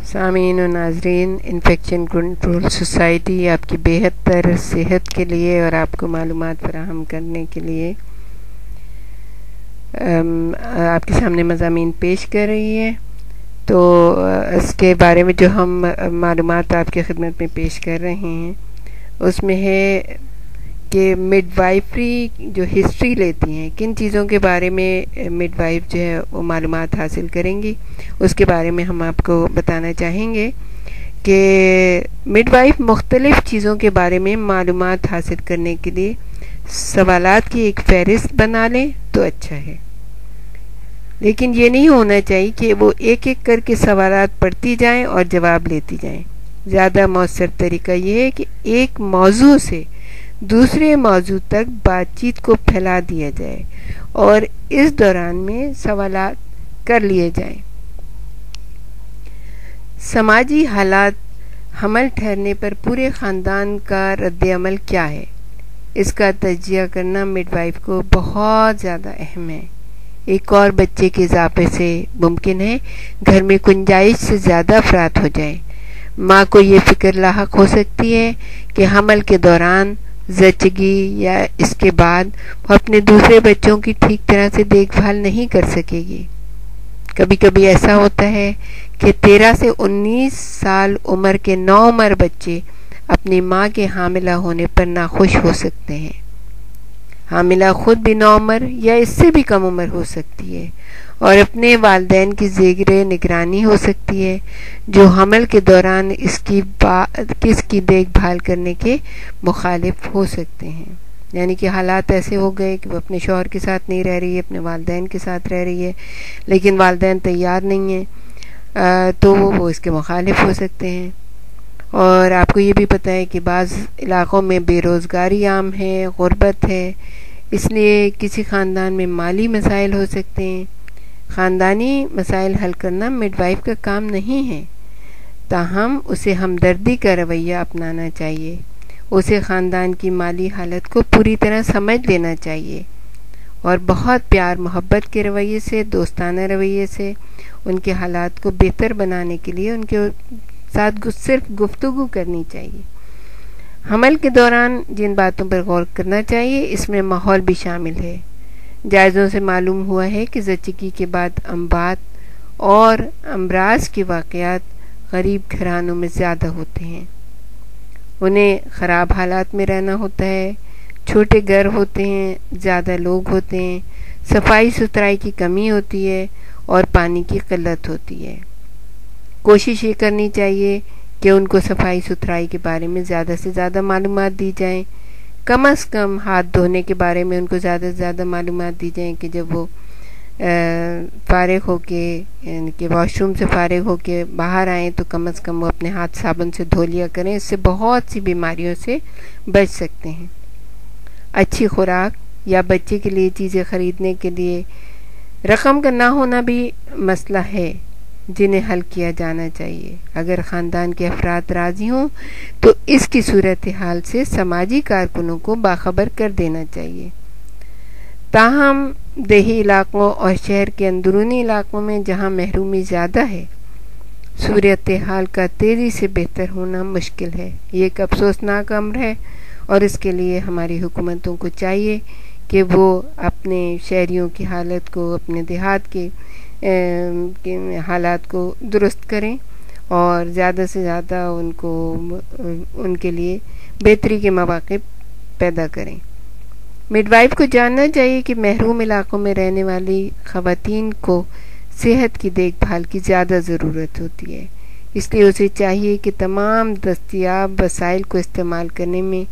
سامعین و ناظرین، انفیکشن کنٹرول سوسائٹی آپ کی بہتر صحت کے لیے اور آپ کو معلومات فراہم کرنے کے لیے آپ کے سامنے مضامین پیش کر رہی ہے۔ تو اس کے بارے میں جو ہم معلومات آپ کی خدمت میں پیش کر رہے ہیں اس میں ہے کہ مڈ وائفری جو ہسٹری لیتی ہیں، کن چیزوں کے بارے میں مڈ وائف جو ہے وہ معلومات حاصل کریں گی، اس کے بارے میں ہم آپ کو بتانا چاہیں گے کہ مڈ وائف مختلف چیزوں کے بارے میں معلومات حاصل کرنے کے لیے سوالات کی ایک فہرست بنا لیں تو اچھا ہے، لیکن یہ نہیں ہونا چاہیے کہ وہ ایک ایک کر کے سوالات پڑھتی جائیں اور جواب لیتی جائیں۔ زیادہ مؤثر طریقہ یہ ہے کہ ایک موضوع سے دوسرے موضوع تک بات چیت کو پھیلا دیا جائے اور اس دوران میں سوالات کر لیے جائیں۔ سماجی حالات حمل ٹھہرنے پر پورے خاندان کا رد عمل کیا ہے، اس کا تجزیہ کرنا مڈ وائف کو بہت زیادہ اہم ہے۔ ایک اور بچے کے اضافے سے ممکن ہے گھر میں گنجائش سے زیادہ افراد ہو جائیں۔ ماں کو یہ فکر لاحق ہو سکتی ہے کہ حمل کے دوران، زچگی یا اس کے بعد وہ اپنے دوسرے بچوں کی ٹھیک طرح سے دیکھ بھال نہیں کر سکے گی۔ کبھی کبھی ایسا ہوتا ہے کہ 13 سے 19 سال عمر کے نوعمر بچے اپنی ماں کے حاملہ ہونے پر ناخوش ہو سکتے ہیں۔ حاملہ خود بھی نوعمر یا اس سے بھی کم عمر ہو سکتی ہے اور اپنے والدین کی زیر نگرانی ہو سکتی ہے جو حمل کے دوران اس کی دیکھ بھال کرنے کے مخالف ہو سکتے ہیں۔ یعنی کہ حالات ایسے ہو گئے کہ وہ اپنے شوہر کے ساتھ نہیں رہ رہی ہے، اپنے والدین کے ساتھ رہ رہی ہے، لیکن والدین تیار نہیں ہیں تو وہ اس کے مخالف ہو سکتے ہیں۔ اور آپ کو یہ بھی پتہ ہے کہ بعض علاقوں میں بے روزگاری عام ہے، غربت ہے، اس لیے کسی خاندان میں مالی مسائل ہو سکتے ہیں۔ خاندانی مسائل حل کرنا مڈ وائف کا کام نہیں ہے، تاہم اسے ہمدردی کا رویہ اپنانا چاہیے، اسے خاندان کی مالی حالت کو پوری طرح سمجھ لینا چاہیے اور بہت پیار محبت کے رویے سے، دوستانہ رویے سے ان کے حالات کو بہتر بنانے کے لیے ان کے ساتھ صرف گفتگو کرنی چاہیے۔ حمل کے دوران جن باتوں پر غور کرنا چاہیے اس میں ماحول بھی شامل ہے۔ جائزوں سے معلوم ہوا ہے کہ زچگی کے بعد اموات اور امراض کے واقعات غریب گھرانوں میں زیادہ ہوتے ہیں۔ انہیں خراب حالات میں رہنا ہوتا ہے، چھوٹے گھر ہوتے ہیں، زیادہ لوگ ہوتے ہیں، صفائی ستھرائی کی کمی ہوتی ہے اور پانی کی قلت ہوتی ہے۔ کوشش یہ کرنی چاہیے کہ ان کو صفائی ستھرائی کے بارے میں زیادہ سے زیادہ معلومات دی جائیں، کم از کم ہاتھ دھونے کے بارے میں ان کو زیادہ سے زیادہ معلومات دی جائیں کہ جب وہ فارغ ہو کے یعنی کہ واش روم سے فارغ ہو کے باہر آئیں تو کم از کم وہ اپنے ہاتھ صابن سے دھو لیا کریں، اس سے بہت سی بیماریوں سے بچ سکتے ہیں۔ اچھی خوراک یا بچے کے لیے چیزیں خریدنے کے لیے رقم کا نہ ہونا بھی مسئلہ ہے جنہیں حل کیا جانا چاہیے۔ اگر خاندان کے افراد راضی ہوں تو اس کی صورتحال سے سماجی کارکنوں کو باخبر کر دینا چاہیے۔ تاہم دیہی علاقوں اور شہر کے اندرونی علاقوں میں جہاں محرومی زیادہ ہے، صورتحال کا تیزی سے بہتر ہونا مشکل ہے۔ یہ ایک افسوسناک امر ہے اور اس کے لیے ہماری حکومتوں کو چاہیے کہ وہ اپنے شہریوں کی حالت کو، اپنے دیہات کے حالات کو درست کریں اور زیادہ سے زیادہ ان کے لیے بہتری کے مواقع پیدا کریں۔ مڈ وائف کو جاننا چاہیے کہ محروم علاقوں میں رہنے والی خواتین کو صحت کی دیکھ بھال کی زیادہ ضرورت ہوتی ہے، اس لیے اسے چاہیے کہ تمام دستیاب وسائل کو استعمال کرنے میں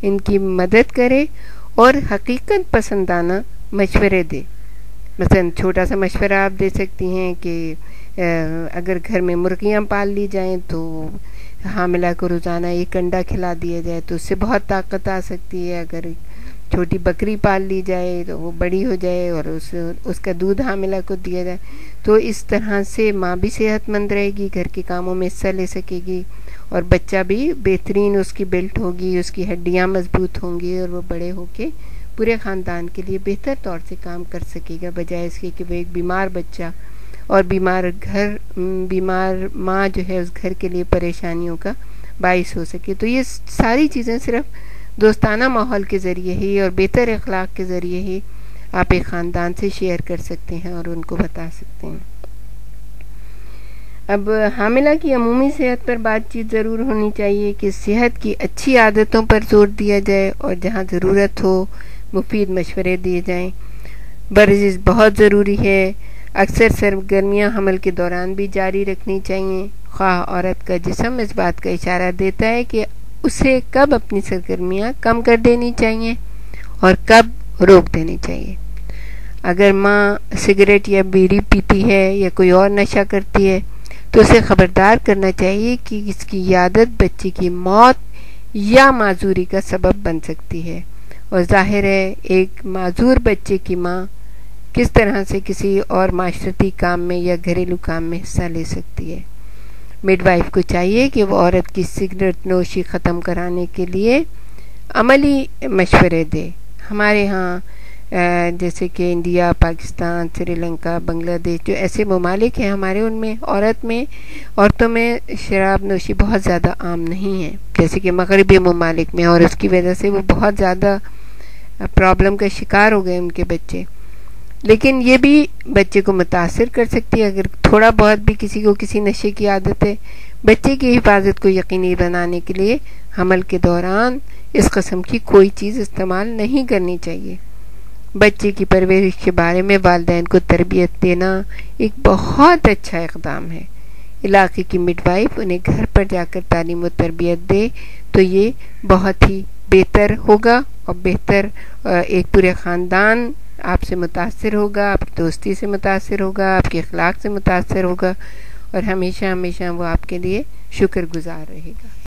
ان کی مدد کرے اور حقیقت پسندانہ مشورے دے۔ مثلا چھوٹا سا مشورہ آپ دے سکتی ہیں کہ اگر گھر میں مرغیاں پال لی جائیں تو حاملہ کو روزانہ ایک انڈا کھلا دیا جائے تو اس سے بہت طاقت آ سکتی ہے۔ اگر چھوٹی بکری پال لی جائے تو وہ بڑی ہو جائے اور اس کا دودھ حاملہ کو دیا جائے تو اس طرح سے ماں بھی صحت مند رہے گی، گھر کے کاموں میں حصہ لے سکے گی اور بچہ بھی بہترین اس کی بلٹ ہوگی، اس کی ہڈیاں مضبوط ہوں گی اور وہ بڑے ہو کے پورے خاندان کے لیے بہتر طور سے کام کر سکے گا، بجائے اس کے کہ وہ ایک بیمار بچہ اور بیمار ماں جو ہے اس گھر کے لیے پریشانیوں کا باعث ہو سکے. تو یہ ساری چیزیں صرف دوستانہ ماحول کے ذریعے ہی اور بہتر اخلاق کے ذریعے ہی آپ ایک خاندان سے شیئر کر سکتے ہیں اور ان کو بتا سکتے ہیں. اب حاملہ کی عمومی صحت پر بات چیت ضرور ہونی چاہیے کہ صحت کی اچھی عادتوں پر زور دیا جائے اور جہاں ضرورت ہو مفید مشورے دیے جائیں. ورزش بہت ضروری ہے. اکثر سرگرمیاں حمل کے دوران بھی جاری رکھنی چاہیے. خواہ عورت کا جسم اس بات کا اشارہ دیتا ہے کہ اسے کب اپنی سرگرمیاں کم کر دینی چاہیے اور کب روک دینی چاہیے. اگر ماں سگریٹ یا بیڑی پیتی ہے یا کوئی اور نشہ کرتی ہے تو اسے خبردار کرنا چاہیے کہ اس کی یہ عادت بچے کی موت یا معذوری کا سبب بن سکتی ہے. اور ظاہر ہے ایک معذور بچے کی ماں کس طرح سے کسی اور معاشرتی کام میں یا گھریلو کام میں حصہ لے سکتی ہے. مڈ وائف کو چاہیے کہ وہ عورت کی سگریٹ نوشی ختم کرانے کے لیے عملی مشورے دے. ہمارے ہاں جیسے کہ انڈیا، پاکستان، سری لنکا، بنگلہ دیش جو ایسے ممالک ہیں ہمارے، ان میں عورتوں میں شراب نوشی بہت زیادہ عام نہیں ہے جیسے کہ مغربی ممالک میں، اور اس کی وجہ سے وہ بہت زیادہ پرابلم کا شکار ہو گئے ان کے بچے. لیکن یہ بھی بچے کو متاثر کر سکتی ہے. اگر تھوڑا بہت بھی کسی کو کسی نشے کی عادت ہے، بچے کی حفاظت کو یقینی بنانے کے لیے حمل کے دوران اس قسم کی کوئی چیز استعمال نہیں کرنی چاہیے. بچے کی پرورش کے بارے میں والدین کو تربیت دینا ایک بہت اچھا اقدام ہے. علاقے کی مڈ وائف انہیں گھر پر جا کر تعلیم و تربیت دے تو یہ بہت ہی بہتر ہوگا اور بہتر ایک پورے خاندان آپ سے متاثر ہوگا، آپ کی دوستی سے متاثر ہوگا، آپ کے اخلاق سے متاثر ہوگا اور ہمیشہ وہ آپ کے لیے شکر گزار رہے گا.